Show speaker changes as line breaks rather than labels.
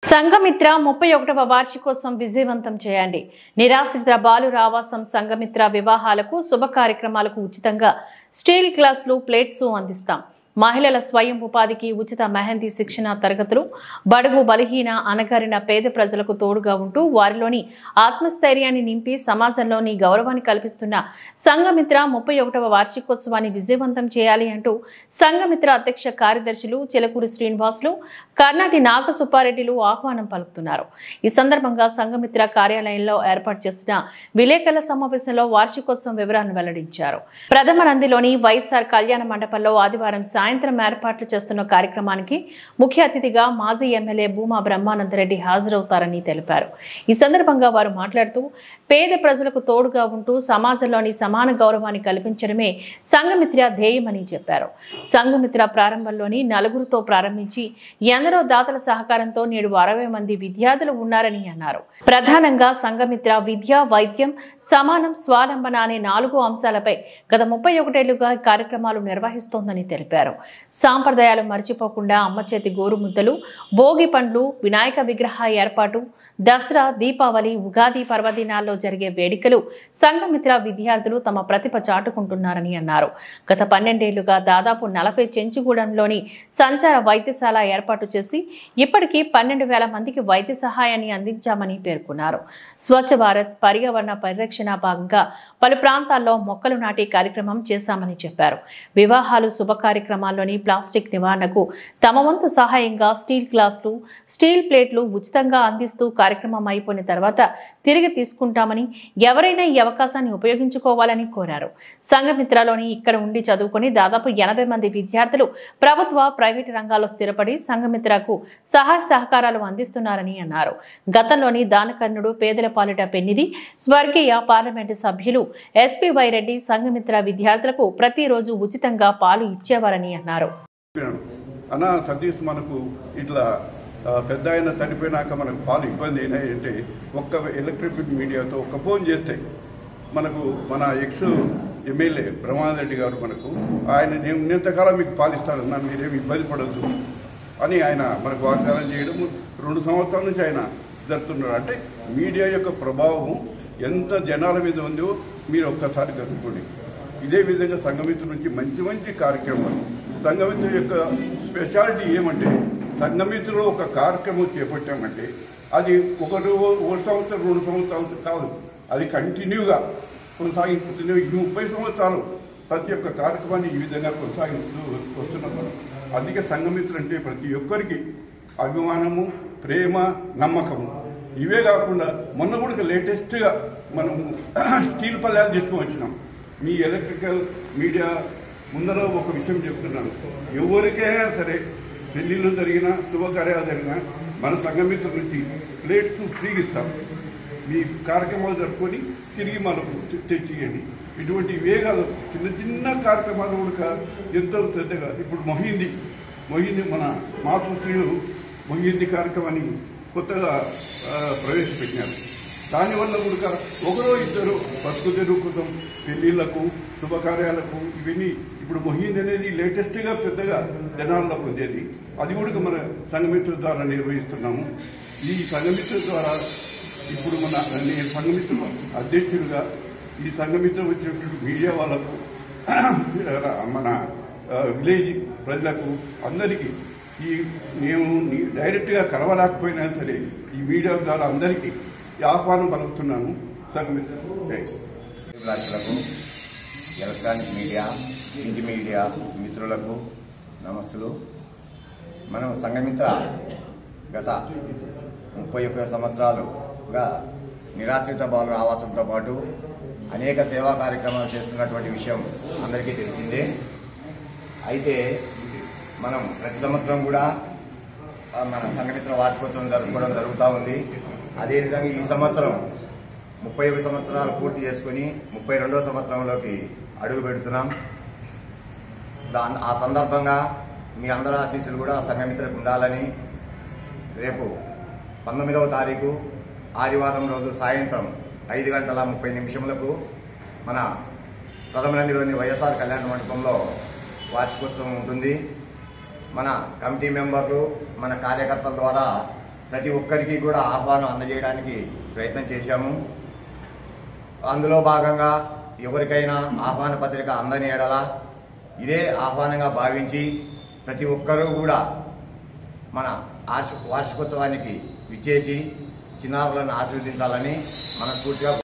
సంఘమిత్ర 31వ వార్షికోత్సవం విజయవంతం చేయండి. నిరాశ్రిత బాలుర ఆవాసం సంఘమిత్ర వివాహాలకు శుభ కార్యక్రమాలకు ఉచితంగా స్టీల్ గ్లాసులు ప్లేట్స్ అందిస్తాం. మహిళల స్వయం ఉపాధికి ఉచిత మెహందీ శిక్షణ తరగతులు, బడుగు బలహీన అనగారిన పేద ప్రజలకు తోడుగా ఉంటూ వారిలోని ఆత్మస్థైర్యాన్ని నింపి సమాజంలోని గౌరవాన్ని కల్పిస్తున్న సంఘమిత్ర 31వ వార్షికోత్సవాన్ని విజయవంతం చేయాలి అంటూ సంఘమిత్ర అధ్యక్ష కార్యదర్శులు చిలకూరి శ్రీనివాసులు, కర్ణాటి నాగసుబ్బారెడ్డిలు ఆహ్వానం పలుకుతున్నారు. ఈ సందర్భంగా సంఘమిత్ర కార్యాలయంలో ఏర్పాటు చేసిన విలేకరుల సమావేశంలో వార్షికోత్సవం వివరాలను వెల్లడించారు. ప్రథమ నందిలోని వైఎస్ఆర్ కళ్యాణ మండపంలో ఆదివారం సాయంత్రం ఏర్పాట్లు చేస్తున్న కార్యక్రమానికి ముఖ్య అతిథిగా మాజీ ఎమ్మెల్యే భూమా బ్రహ్మానందరెడ్డి హాజరవుతారని తెలిపారు. ఈ సందర్భంగా వారు మాట్లాడుతూ పేద ప్రజలకు తోడుగా ఉంటూ సమాజంలోని సమాన గౌరవాన్ని కల్పించడమే సంఘమిత్ర ధ్యేయమని చెప్పారు. సంఘమిత్ర ప్రారంభంలోని నలుగురితో ప్రారంభించి ఎందరో దాతల సహకారంతో నేడు 60 మంది విద్యార్థులు ఉన్నారని అన్నారు. ప్రధానంగా సంఘమిత్ర విద్య, వైద్యం, సమానం, స్వావలంబన అనే 4 అంశాలపై గత 31 ఏళ్లుగా కార్యక్రమాలు నిర్వహిస్తోందని తెలిపారు. సాంప్రదాయాలు మర్చిపోకుండా అమ్మ చేతి గోరుముద్దలు, భోగి పండ్లు, వినాయక విగ్రహ ఏర్పాటు, దసరా, దీపావళి, ఉగాది పర్వదినాల్లో జరిగే వేడుకలు సంఘమిత్ర విద్యార్థులు తమ ప్రతిభ చాటుకుంటున్నారని అన్నారు. గత 12 ఏళ్లుగా దాదాపు 40 చెంచుగూడెంలోని సంచార వైద్యశాల ఏర్పాటు చేసి ఇప్పటికీ 12,000 మందికి వైద్య సహాయాన్ని అందించామని పేర్కొన్నారు. స్వచ్ఛ భారత్ పర్యావరణ పరిరక్షణ భాగంగా పలు ప్రాంతాల్లో మొక్కలు నాటే కార్యక్రమం చేశామని చెప్పారు. వివాహాలు, శుభ కార్యక్రమాల్లోని ప్లాస్టిక్ నివారణకు తమ వంతు సహాయంగా స్టీల్ గ్లాసులు, స్టీల్ ప్లేట్లు ఉచితంగా అందిస్తూ కార్యక్రమం అయిపోయిన తర్వాత తిరిగి తీసుకుంటామని, ఎవరైనా ఈ అవకాశాన్ని ఉపయోగించుకోవాలని కోరారు. సంఘమిత్రలోని ఇక్కడ ఉండి చదువుకొని దాదాపు 80 మంది విద్యార్థులు ప్రభుత్వ, ప్రైవేటు రంగాల్లో స్థిరపడి సంఘమిత్రకు సహాయ సహకారాలు అందిస్తున్నారని అన్నారు. గతంలోని దానకర్ణుడు, పేదల పాలిట పెన్నిది, స్వర్గీయ పార్లమెంటు సభ్యులు ఎస్పీవై రెడ్డి సంఘమిత్ర విద్యార్థులకు ప్రతిరోజు ఉచితంగా పాలు ఇచ్చేవారని అన్నారు.
అన్నా సతీష్, మనకు ఇట్లా పెద్ద ఆయన చనిపోయినాక మనకు పాలు ఇబ్బంది అయినాయంటే ఒక్క ఎలక్ట్రిక్ మీడియాతో ఒక్క ఫోన్ చేస్తే మనకు మన ఎక్స్ ఎమ్మెల్యే బ్రహ్మానందరెడ్డి గారు మనకు ఆయన నింతకాలం మీకు పాలిస్తారన్నా, మీరేమి ఇబ్బంది పడద్దు అని ఆయన మనకు వాగ్దానం చేయడం 2 సంవత్సరాల నుంచి ఆయన జరుపుతున్నారు. అంటే మీడియా యొక్క ప్రభావం ఎంత జనాల మీద ఉందో మీరు ఒక్కసారి కనుక్కోండి. ఇదే విధంగా సంఘమిత్ర నుంచి మంచి మంచి కార్యక్రమాలు. సంఘమిత్ర యొక్క స్పెషాలిటీ ఏమంటే, సంఘమిత్రలో ఒక కార్యక్రమం చేపట్టామంటే అది ఒక సంవత్సరం 2 సంవత్సరాలు కాదు, అది కంటిన్యూగా కొనసాగిస్తున్న 30 సంవత్సరాలు ప్రతి ఒక్క కార్యక్రమాన్ని ఈ విధంగా కొనసాగిస్తూ వస్తున్నాం. అందుకే సంఘమిత్ర అంటే ప్రతి ఒక్కరికి అభిమానము, ప్రేమ, నమ్మకము. ఇవే కాకుండా మొన్న కూడా లేటెస్ట్గా మనము స్టీల్ పల్లెలు తీసుకొని వచ్చినాం. మీ ఎలక్ట్రికల్ మీడియా ముందర ఒక విషయం చెప్తున్నాను, ఎవరికైనా సరే పెళ్లిళ్ళు జరిగినా, శుభకార్యాలు జరిగినా మన సంఘమిత్ర నుంచి ప్లేట్స్ ఫ్రీగా ఇస్తాం. మీ కార్యక్రమాలు జరుపుకొని తిరిగి మనకు తెచ్చియండి. ఇటువంటి ఇవే కాదు, చిన్న చిన్న కార్యక్రమాలు కూడా ఎంతో శ్రద్ధగా. ఇప్పుడు మొహిందీ మన మాతృశ్రీలు మొహిందీ కార్యక్రమాన్ని కొత్తగా ప్రవేశపెట్టినారు. దానివల్ల కూడా 1-2 బతుకు తెరువు కోసం పెళ్లిళ్లకు, శుభకార్యాలకు ఇవన్నీ ఇప్పుడు మొహిందీ అనేది లేటెస్ట్గా పెద్దగా జనాల్లో పొందేది. అది కూడా మన సంఘమిత్ర ద్వారా నిర్వహిస్తున్నాము. ఈ సంఘమిత్ర ద్వారా ఇప్పుడు నేను సంఘమిత్ర అధ్యక్షుడిగా ఈ సంఘమిత్ర వచ్చినటువంటి మీడియా వాళ్ళకు, మన విలేజ్ ప్రజలకు అందరికీ మేము డైరెక్ట్గా కలవలేకపోయినా సరే ఈ మీడియా ద్వారా అందరికీ ఆహ్వానం పలుకుతున్నాను. సంఘమిత్రకు,
ఎలక్ట్రానిక్ మీడియా, ప్రింట్ మీడియా మిత్రులకు నమస్సులు. మనం సంఘమిత్ర గత 31 సంవత్సరాలుగా నిరాశ్రిత బాలుర ఆవాసంతో పాటు అనేక సేవా కార్యక్రమాలు చేస్తున్నటువంటి విషయం అందరికీ తెలిసిందే. అయితే మనం ప్రతి సంవత్సరం కూడా మన సంఘమిత్ర వార్షికోత్సవం జరుపుకోవడం జరుగుతూ ఉంది. అదేవిధంగా ఈ సంవత్సరం 31 సంవత్సరాలు పూర్తి చేసుకుని 32వ సంవత్సరంలోకి అడుగు పెడుతున్నాం. ఆ సందర్భంగా మీ అందరి ఆశీస్సులు కూడా సంఘమిత్రకు ఉండాలని రేపు 19వ తారీఖు ఆదివారం రోజు సాయంత్రం 5:30 మన ప్రథమ నందిలోని వైఎస్ఆర్ కళ్యాణ మండపంలో వార్షికోత్సవం ఉంటుంది. మన కమిటీ మెంబర్లు, మన కార్యకర్తల ద్వారా ప్రతి ఒక్కరికి కూడా ఆహ్వానం అందజేయడానికి ప్రయత్నం చేశాము. అందులో భాగంగా ఎవరికైనా ఆహ్వాన పత్రిక అందని ఎడల ఇదే ఆహ్వానంగా భావించి ప్రతి ఒక్కరూ కూడా మన వార్షికోత్సవానికి విచ్చేసి చిన్నారులను ఆశీర్వదించాలని మనస్ఫూర్తిగా